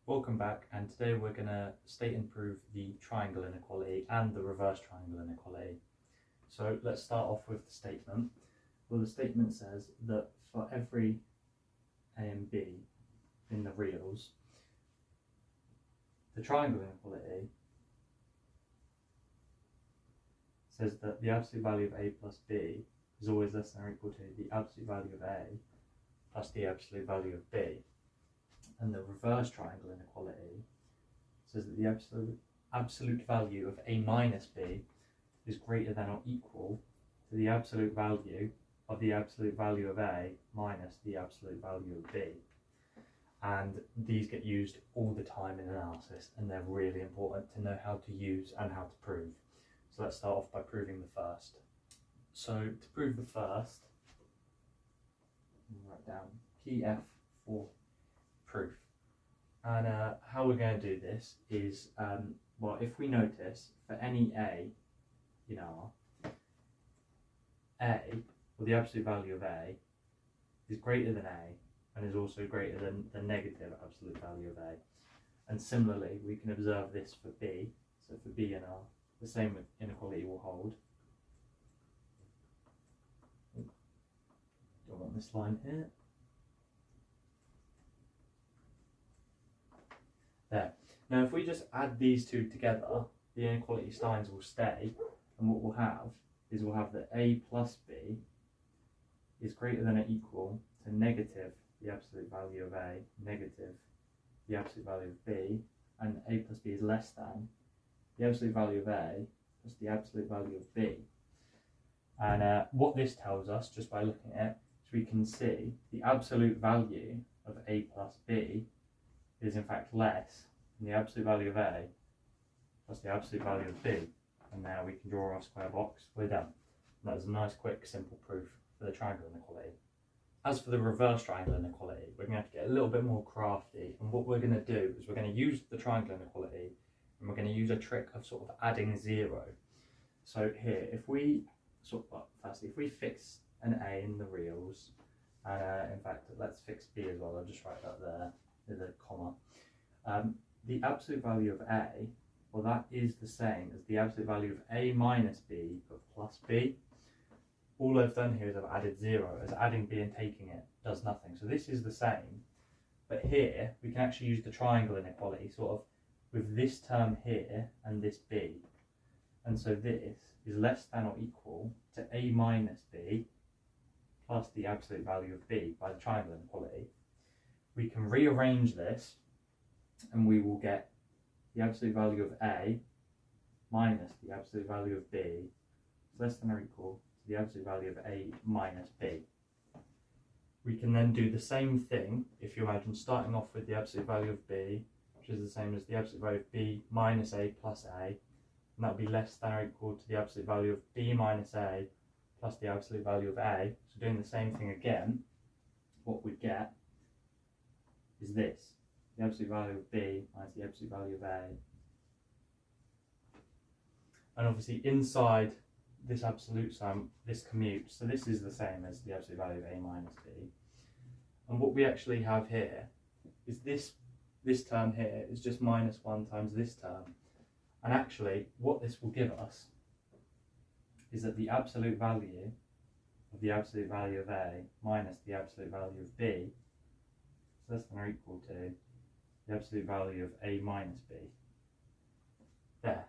Welcome back, and today we're going to state and prove the triangle inequality and the reverse triangle inequality. So let's start off with the statement. Well, the statement says that for every a and b in the reals, the triangle inequality says that the absolute value of a plus b is always less than or equal to the absolute value of a plus the absolute value of b. And the reverse triangle inequality says that the absolute value of a minus b is greater than or equal to the absolute value of the absolute value of a minus the absolute value of b. And these get used all the time in analysis, and they're really important to know how to use and how to prove. So let's start off by proving the first. So to prove the first, write down PF for proof. And how we're going to do this is, well, if we notice for any a in R, a, or the absolute value of a, is greater than a and is also greater than the negative absolute value of a. And similarly, we can observe this for b. So for b and R, the same inequality will hold. Don't want this line here. There. Now if we just add these two together, the inequality signs will stay, and what we'll have is we'll have that a plus b is greater than or equal to negative the absolute value of a, negative the absolute value of b, and a plus b is less than the absolute value of a plus the absolute value of b. And what this tells us, just by looking at it, is we can see the absolute value of a plus b is in fact less than the absolute value of a plus the absolute value of b. And now we can draw our square box. We're done. And that was a nice, quick, simple proof for the triangle inequality. As for the reverse triangle inequality, we're going to have to get a little bit more crafty. And what we're going to do is we're going to use the triangle inequality, and we're going to use a trick of sort of adding 0. So here, if we firstly, if we fix an a in the reals, and in fact, let's fix b as well. I'll just write that there with a comma. The absolute value of a, well, that is the same as the absolute value of a minus b but plus b. All I've done here is I've added 0, as adding b and taking it does nothing. So this is the same, but here we can actually use the triangle inequality sort of with this term here and this b. And so this is less than or equal to a minus b plus the absolute value of b by the triangle inequality. We can rearrange this, and we will get the absolute value of a minus the absolute value of b is less than or equal to the absolute value of a minus b. We can then do the same thing, if you imagine, starting off with the absolute value of b, which is the same as the absolute value of b minus a plus a, and that would be less than or equal to the absolute value of b minus a plus the absolute value of a. So doing the same thing again, what we get is this, the absolute value of b minus the absolute value of a. And obviously inside this absolute sum, this commutes, so this is the same as the absolute value of a minus b. And what we actually have here is this term here is just minus 1 times this term. And actually what this will give us is that the absolute value of the absolute value of a minus the absolute value of b is less than or equal to the absolute value of a minus b. There,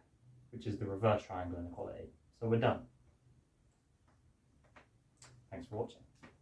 which is the reverse triangle inequality. So we're done. Thanks for watching.